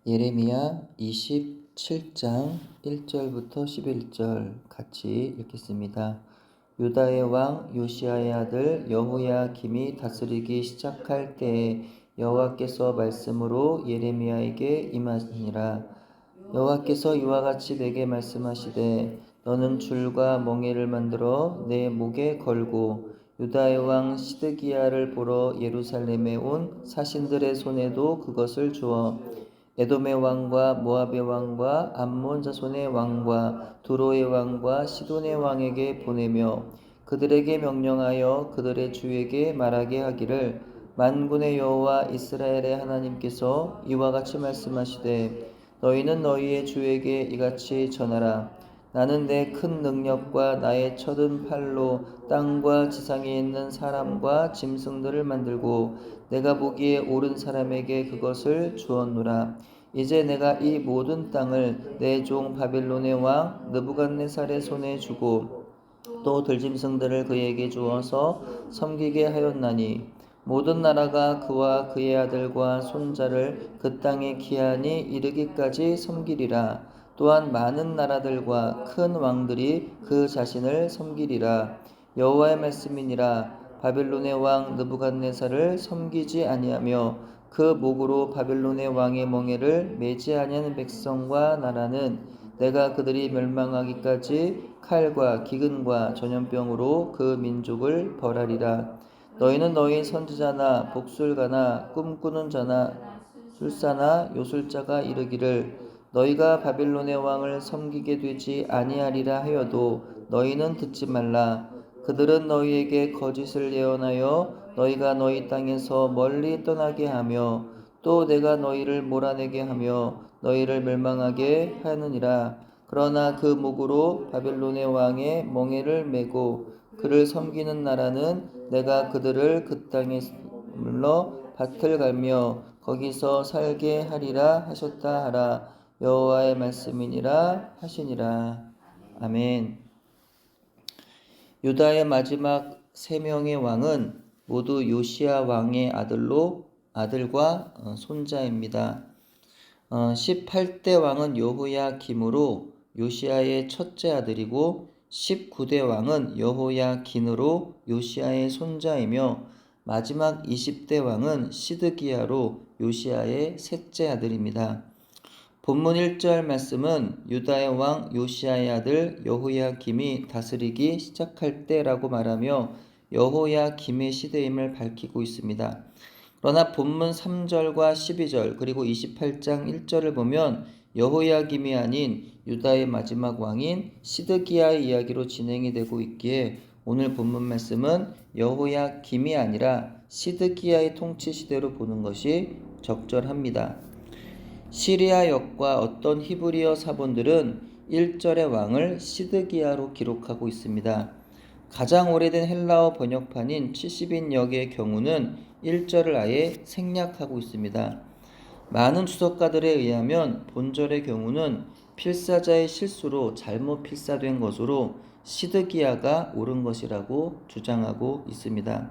예레미야 27장 1절부터 11절 같이 읽겠습니다. 유다의 왕 요시야의 아들 여호야김이 다스리기 시작할 때에 여호와께서 말씀으로 예레미야에게 임하시니라. 여호와께서 이와 같이 내게 말씀하시되 너는 줄과 멍에를 만들어 내 목에 걸고 유다의 왕 시드기야를 보러 예루살렘에 온 사신들의 손에도 그것을 주어 에돔의 왕과 모압의 왕과 암몬 자손의 왕과 두로의 왕과 시돈의 왕에게 보내며 그들에게 명령하여 그들의 주에게 말하게 하기를 만군의 여호와 이스라엘의 하나님께서 이와 같이 말씀하시되 너희는 너희의 주에게 이같이 전하라. 나는 내 큰 능력과 나의 쳐든 팔로 땅과 지상에 있는 사람과 짐승들을 만들고 내가 보기에 옳은 사람에게 그것을 주었노라. 이제 내가 이 모든 땅을 내 종 바빌론의 왕 느부갓네살의 손에 주고 또 들짐승들을 그에게 주어서 섬기게 하였나니 모든 나라가 그와 그의 아들과 손자를 그 땅의 기한이 이르기까지 섬기리라. 또한 많은 나라들과 큰 왕들이 그 자신을 섬기리라. 여호와의 말씀이니라. 바빌론의 왕 느부갓네살을 섬기지 아니하며 그 목으로 바빌론의 왕의 멍에를 매지 아니하는 백성과 나라는 내가 그들이 멸망하기까지 칼과 기근과 전염병으로 그 민족을 벌하리라. 너희는 너희 선지자나 복술가나 꿈꾸는 자나 술사나 요술자가 이르기를 너희가 바빌론의 왕을 섬기게 되지 아니하리라 하여도 너희는 듣지 말라. 그들은 너희에게 거짓을 예언하여 너희가 너희 땅에서 멀리 떠나게 하며 또 내가 너희를 몰아내게 하며 너희를 멸망하게 하느니라. 그러나 그 목으로 바빌론의 왕의 멍에를 메고 그를 섬기는 나라는 내가 그들을 그 땅에 물러 밭을 갈며 거기서 살게 하리라 하셨다 하라. 여호와의 말씀이니라 하시니라. 아멘. 유다의 마지막 3명의 왕은 모두 요시야 왕의 아들과 손자입니다. 18대 왕은 여호야김으로 요시야의 첫째 아들이고 19대 왕은 여호야긴으로 요시야의 손자이며 마지막 20대 왕은 시드기야로 요시야의 셋째 아들입니다. 본문 1절 말씀은 유다의 왕 요시야의 아들 여호야김이 다스리기 시작할 때라고 말하며 여호야김의 시대임을 밝히고 있습니다. 그러나 본문 3절과 12절 그리고 28장 1절을 보면 여호야김이 아닌 유다의 마지막 왕인 시드기야의 이야기로 진행이 되고 있기에 오늘 본문 말씀은 여호야김이 아니라 시드기야의 통치 시대로 보는 것이 적절합니다. 시리아 역과 어떤 히브리어 사본들은 1절의 왕을 시드기야로 기록하고 있습니다. 가장 오래된 헬라어 번역판인 70인 역의 경우는 1절을 아예 생략하고 있습니다. 많은 주석가들에 의하면 본절의 경우는 필사자의 실수로 잘못 필사된 것으로 시드기야가 옳은 것이라고 주장하고 있습니다.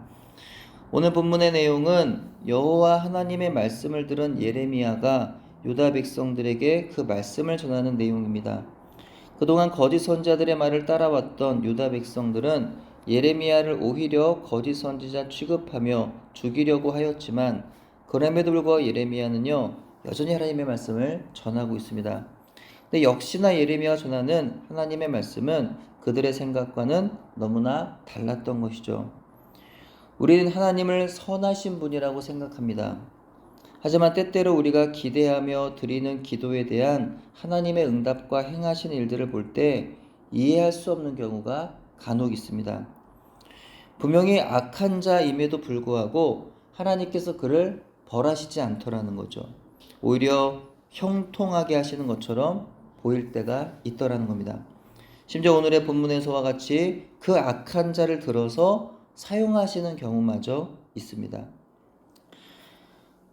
오늘 본문의 내용은 여호와 하나님의 말씀을 들은 예레미야가 유다 백성들에게 그 말씀을 전하는 내용입니다. 그동안 거짓 선지자들의 말을 따라왔던 유다 백성들은 예레미야를 오히려 거짓 선지자 취급하며 죽이려고 하였지만 그럼에도 불구하고 예레미야는요 여전히 하나님의 말씀을 전하고 있습니다. 근데 역시나 예레미야가 전하는 하나님의 말씀은 그들의 생각과는 너무나 달랐던 것이죠. 우리는 하나님을 선하신 분이라고 생각합니다. 하지만 때때로 우리가 기대하며 드리는 기도에 대한 하나님의 응답과 행하신 일들을 볼 때 이해할 수 없는 경우가 간혹 있습니다. 분명히 악한 자임에도 불구하고 하나님께서 그를 벌하시지 않더라는 거죠. 오히려 형통하게 하시는 것처럼 보일 때가 있더라는 겁니다. 심지어 오늘의 본문에서와 같이 그 악한 자를 들어서 사용하시는 경우마저 있습니다.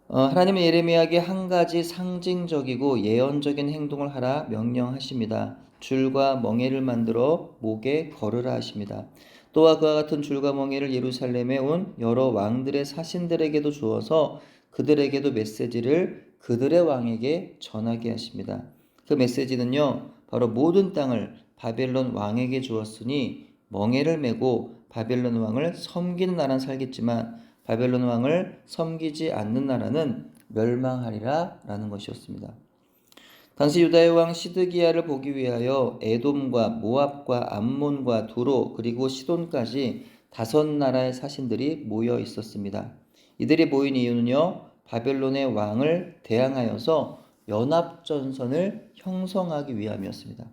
하나님은 예레미야에게 한 가지 상징적이고 예언적인 행동을 하라 명령하십니다. 줄과 멍에를 만들어 목에 걸으라 하십니다. 또한 그와 같은 줄과 멍에를 예루살렘에 온 여러 왕들의 사신들에게도 주어서 그들에게도 메시지를 그들의 왕에게 전하게 하십니다. 그 메시지는요, 바로 모든 땅을 바벨론 왕에게 주었으니 멍에를 메고 바벨론 왕을 섬기는 나라는 살겠지만 바벨론 왕을 섬기지 않는 나라는 멸망하리라 라는 것이었습니다. 당시 유다의 왕 시드기야를 보기 위하여 에돔과 모압과 암몬과 두로 그리고 시돈까지 5나라의 사신들이 모여 있었습니다. 이들이 모인 이유는요, 바벨론의 왕을 대항하여서 연합전선을 형성하기 위함이었습니다.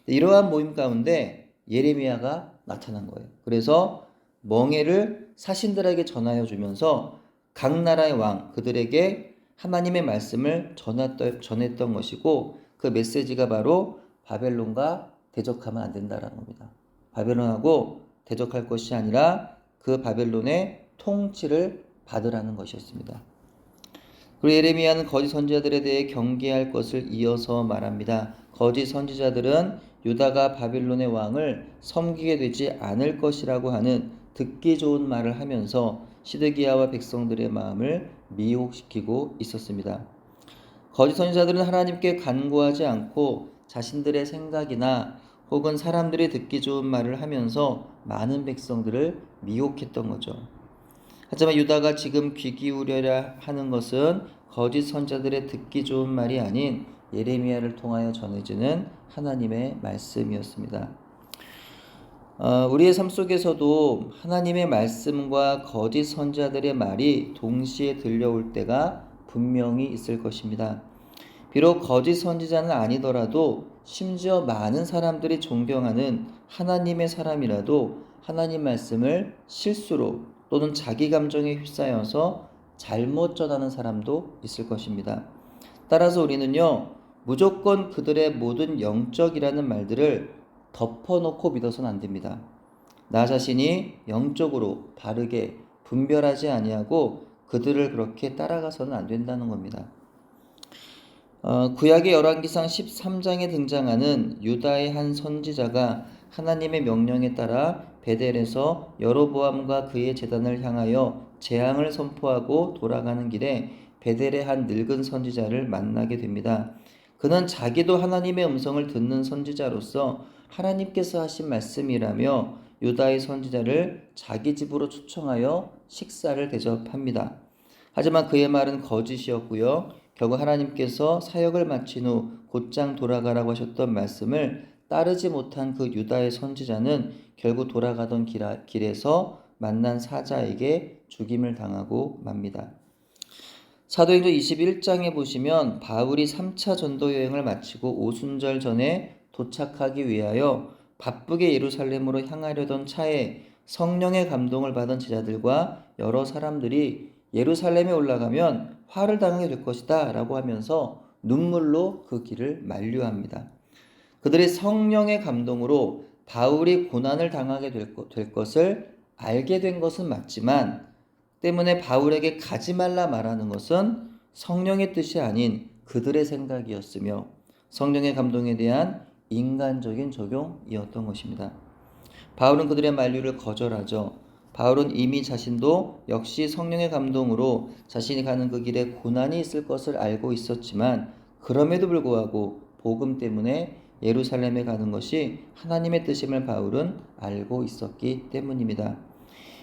이러한 모임 가운데 예레미야가 나타난 거예요. 그래서 멍에를 사신들에게 전하여 주면서 각 나라의 왕 그들에게 하나님의 말씀을 전했던 것이고, 그 메시지가 바로 바벨론과 대적하면 안 된다라는 겁니다. 바벨론하고 대적할 것이 아니라 그 바벨론의 통치를 받으라는 것이었습니다. 그리고 예레미야는 거짓 선지자들에 대해 경계할 것을 이어서 말합니다. 거짓 선지자들은 유다가 바벨론의 왕을 섬기게 되지 않을 것이라고 하는 듣기 좋은 말을 하면서 시드기야와 백성들의 마음을 미혹시키고 있었습니다. 거짓 선지자들은 하나님께 간구하지 않고 자신들의 생각이나 혹은 사람들이 듣기 좋은 말을 하면서 많은 백성들을 미혹했던 거죠. 하지만 유다가 지금 귀 기울여야 하는 것은 거짓 선지자들의 듣기 좋은 말이 아닌 예레미야를 통하여 전해지는 하나님의 말씀이었습니다. 우리의 삶 속에서도 하나님의 말씀과 거짓 선지자들의 말이 동시에 들려올 때가 분명히 있을 것입니다. 비록 거짓 선지자는 아니더라도 심지어 많은 사람들이 존경하는 하나님의 사람이라도 하나님 말씀을 실수로 또는 자기 감정에 휩싸여서 잘못 전하는 사람도 있을 것입니다. 따라서 우리는요, 무조건 그들의 모든 영적이라는 말들을 덮어놓고 믿어서는 안 됩니다. 나 자신이 영적으로 바르게 분별하지 아니하고 그들을 그렇게 따라가서는 안 된다는 겁니다. 구약의 열왕기상 13장에 등장하는 유다의 한 선지자가 하나님의 명령에 따라 베델에서 여로보암과 그의 제단을 향하여 재앙을 선포하고 돌아가는 길에 베델의 한 늙은 선지자를 만나게 됩니다. 그는 자기도 하나님의 음성을 듣는 선지자로서 하나님께서 하신 말씀이라며 유다의 선지자를 자기 집으로 초청하여 식사를 대접합니다. 하지만 그의 말은 거짓이었고요. 결국 하나님께서 사역을 마친 후 곧장 돌아가라고 하셨던 말씀을 따르지 못한 그 유다의 선지자는 결국 돌아가던 길에서 만난 사자에게 죽임을 당하고 맙니다. 사도행전 21장에 보시면 바울이 3차 전도 여행을 마치고 오순절 전에 도착하기 위하여 바쁘게 예루살렘으로 향하려던 차에 성령의 감동을 받은 제자들과 여러 사람들이 예루살렘에 올라가면 화를 당하게 될 것이다 라고 하면서 눈물로 그 길을 만류합니다. 그들의 성령의 감동으로 바울이 고난을 당하게 될 것을 알게 된 것은 맞지만 때문에 바울에게 가지 말라 말하는 것은 성령의 뜻이 아닌 그들의 생각이었으며 성령의 감동에 대한 인간적인 적용이었던 것입니다. 바울은 그들의 만류를 거절하죠. 바울은 이미 자신도 역시 성령의 감동으로 자신이 가는 그 길에 고난이 있을 것을 알고 있었지만 그럼에도 불구하고 복음 때문에 예루살렘에 가는 것이 하나님의 뜻임을 바울은 알고 있었기 때문입니다.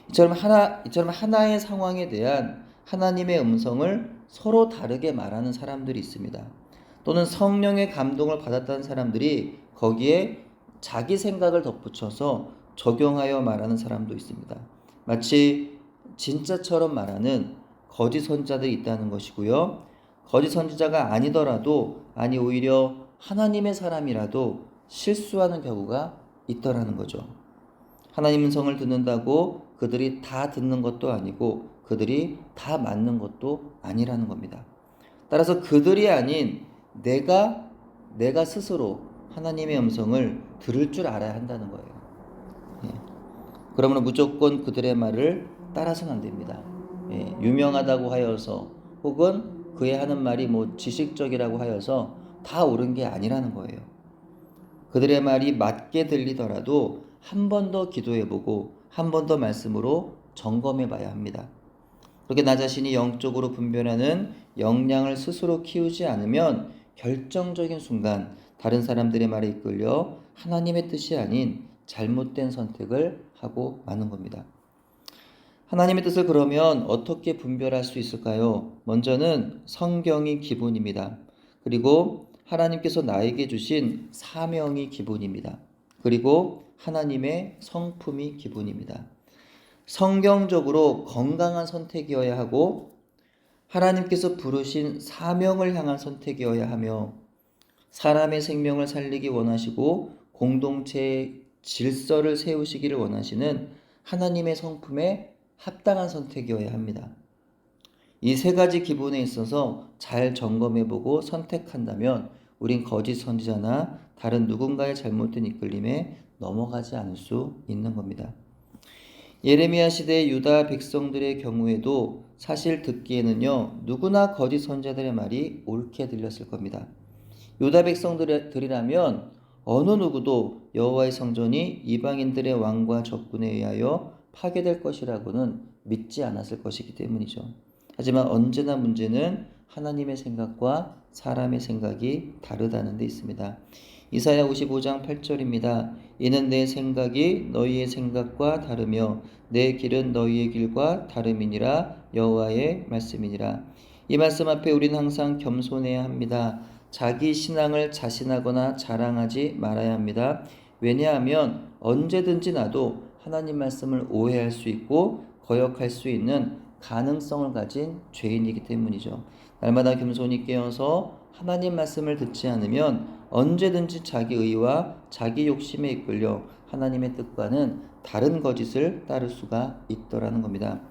이처럼 하나의 상황에 대한 하나님의 음성을 서로 다르게 말하는 사람들이 있습니다. 또는 성령의 감동을 받았다는 사람들이 거기에 자기 생각을 덧붙여서 적용하여 말하는 사람도 있습니다. 마치 진짜처럼 말하는 거짓 선지자들이 있다는 것이고요. 거짓 선지자가 아니더라도 오히려 하나님의 사람이라도 실수하는 경우가 있더라는 거죠. 하나님 음성을 듣는다고 그들이 다 듣는 것도 아니고 그들이 다 맞는 것도 아니라는 겁니다. 따라서 그들이 아닌 내가 스스로 하나님의 음성을 들을 줄 알아야 한다는 거예요. 그러므로 무조건 그들의 말을 따라서는 안 됩니다. 유명하다고 하여서 혹은 그의 하는 말이 지식적이라고 하여서 다 옳은 게 아니라는 거예요. 그들의 말이 맞게 들리더라도 한 번 더 기도해보고 한 번 더 말씀으로 점검해 봐야 합니다. 그렇게 나 자신이 영적으로 분별하는 역량을 스스로 키우지 않으면 결정적인 순간 다른 사람들의 말에 이끌려 하나님의 뜻이 아닌 잘못된 선택을 하고 마는 겁니다. 하나님의 뜻을 그러면 어떻게 분별할 수 있을까요? 먼저는 성경이 기본입니다. 그리고 하나님께서 나에게 주신 사명이 기본입니다. 그리고 하나님의 성품이 기본입니다. 성경적으로 건강한 선택이어야 하고 하나님께서 부르신 사명을 향한 선택이어야 하며 사람의 생명을 살리기 원하시고 공동체의 질서를 세우시기를 원하시는 하나님의 성품에 합당한 선택이어야 합니다. 이 세 가지 기본에 있어서 잘 점검해보고 선택한다면 우린 거짓 선지자나 다른 누군가의 잘못된 이끌림에 넘어가지 않을 수 있는 겁니다. 예레미야 시대 유다 백성들의 경우에도 사실 듣기에는요 누구나 거짓 선지자들의 말이 옳게 들렸을 겁니다. 유다 백성들이라면 어느 누구도 여호와의 성전이 이방인들의 왕과 적군에 의하여 파괴될 것이라고는 믿지 않았을 것이기 때문이죠. 하지만 언제나 문제는 하나님의 생각과 사람의 생각이 다르다는 데 있습니다. 이사야 55장 8절입니다. 이는 내 생각이 너희의 생각과 다르며 내 길은 너희의 길과 다름이니라 여호와의 말씀이니라. 이 말씀 앞에 우리는 항상 겸손해야 합니다. 자기 신앙을 자신하거나 자랑하지 말아야 합니다. 왜냐하면 언제든지 나도 하나님 말씀을 오해할 수 있고 거역할 수 있는 가능성을 가진 죄인이기 때문이죠. 날마다 겸손히 깨어서 하나님 말씀을 듣지 않으면 언제든지 자기 의와 자기 욕심에 이끌려 하나님의 뜻과는 다른 거짓을 따를 수가 있더라는 겁니다.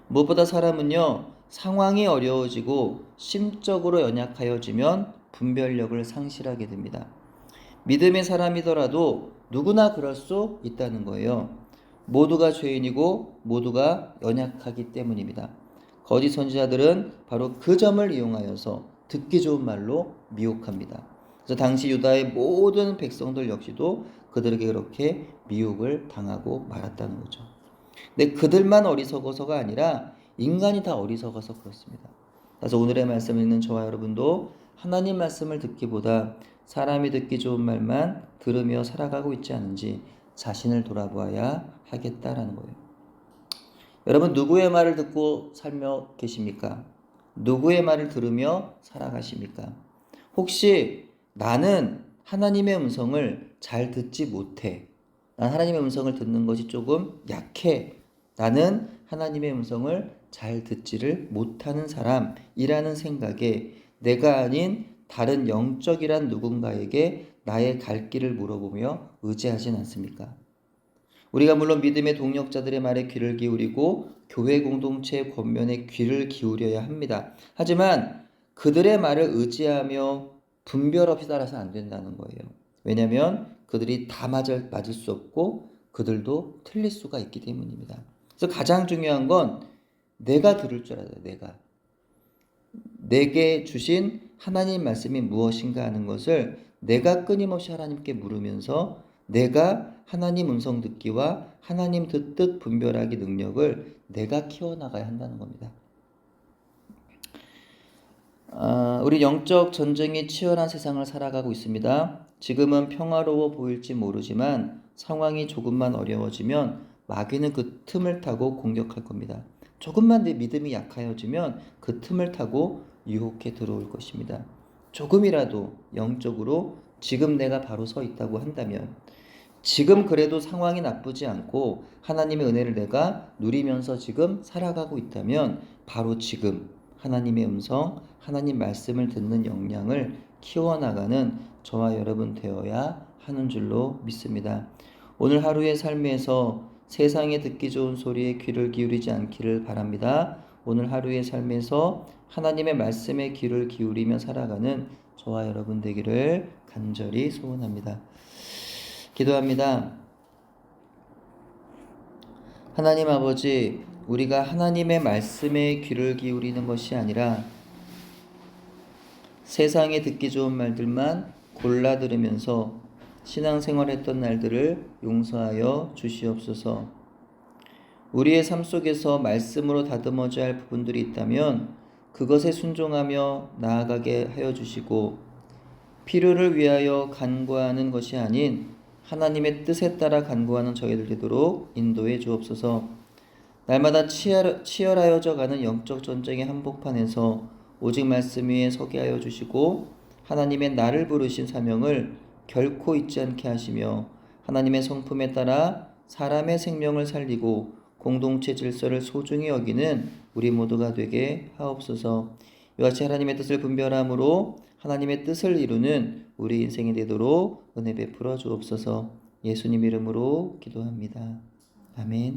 무엇보다 사람은요 상황이 어려워지고 심적으로 연약하여지면 분별력을 상실하게 됩니다. 믿음의 사람이더라도 누구나 그럴 수 있다는 거예요. 모두가 죄인이고 모두가 연약하기 때문입니다. 거짓 선지자들은 바로 그 점을 이용하여서 듣기 좋은 말로 미혹합니다. 그래서 당시 유다의 모든 백성들 역시도 그들에게 그렇게 미혹을 당하고 말았다는 거죠. 근데 그들만 어리석어서가 아니라 인간이 다 어리석어서 그렇습니다. 그래서 오늘의 말씀을 읽는 저와 여러분도 하나님 말씀을 듣기보다 사람이 듣기 좋은 말만 들으며 살아가고 있지 않은지 자신을 돌아보아야 하겠다라는 거예요. 여러분 누구의 말을 듣고 살며 계십니까? 누구의 말을 들으며 살아가십니까? 혹시 나는 하나님의 음성을 잘 듣지 못해. 난 하나님의 음성을 듣는 것이 조금 약해. 나는 하나님의 음성을 잘 듣지를 못하는 사람이라는 생각에 내가 아닌 다른 영적이란 누군가에게 나의 갈 길을 물어보며 의지하진 않습니까? 우리가 물론 믿음의 동력자들의 말에 귀를 기울이고 교회 공동체의 권면에 귀를 기울여야 합니다. 하지만 그들의 말을 의지하며 분별 없이 따라서 안 된다는 거예요. 왜냐하면 그들이 다 맞을 수 없고 그들도 틀릴 수가 있기 때문입니다. 그래서 가장 중요한 건 내가 들을 줄 알아야 돼요. 내게 주신 하나님 말씀이 무엇인가 하는 것을 내가 끊임없이 하나님께 물으면서 내가 하나님 음성 듣기와 하나님 뜻 분별하기 능력을 내가 키워나가야 한다는 겁니다. 우리 영적 전쟁이 치열한 세상을 살아가고 있습니다. 지금은 평화로워 보일지 모르지만 상황이 조금만 어려워지면 마귀는 그 틈을 타고 공격할 겁니다. 조금만 내 믿음이 약하여지면 그 틈을 타고 유혹해 들어올 것입니다. 조금이라도 영적으로 지금 내가 바로 서 있다고 한다면 지금 그래도 상황이 나쁘지 않고 하나님의 은혜를 내가 누리면서 지금 살아가고 있다면 바로 지금 하나님의 음성, 하나님 말씀을 듣는 역량을 키워나가는 저와 여러분 되어야 하는 줄로 믿습니다. 오늘 하루의 삶에서 세상에 듣기 좋은 소리에 귀를 기울이지 않기를 바랍니다. 오늘 하루의 삶에서 하나님의 말씀에 귀를 기울이며 살아가는 저와 여러분 되기를 간절히 소원합니다. 기도합니다. 하나님 아버지, 우리가 하나님의 말씀에 귀를 기울이는 것이 아니라 세상에 듣기 좋은 말들만 골라 들으면서 신앙생활했던 날들을 용서하여 주시옵소서. 우리의 삶 속에서 말씀으로 다듬어져야 할 부분들이 있다면 그것에 순종하며 나아가게 하여 주시고, 필요를 위하여 간구하는 것이 아닌 하나님의 뜻에 따라 간구하는 저희들 되도록 인도해 주옵소서. 날마다 치열하여져 가는 영적 전쟁의 한복판에서 오직 말씀 위에 서게 하여 주시고, 하나님의 나를 부르신 사명을 결코 잊지 않게 하시며, 하나님의 성품에 따라 사람의 생명을 살리고 공동체 질서를 소중히 여기는 우리 모두가 되게 하옵소서. 이와 같이 하나님의 뜻을 분별함으로 하나님의 뜻을 이루는 우리 인생이 되도록 은혜 베풀어 주옵소서. 예수님 이름으로 기도합니다. 아멘.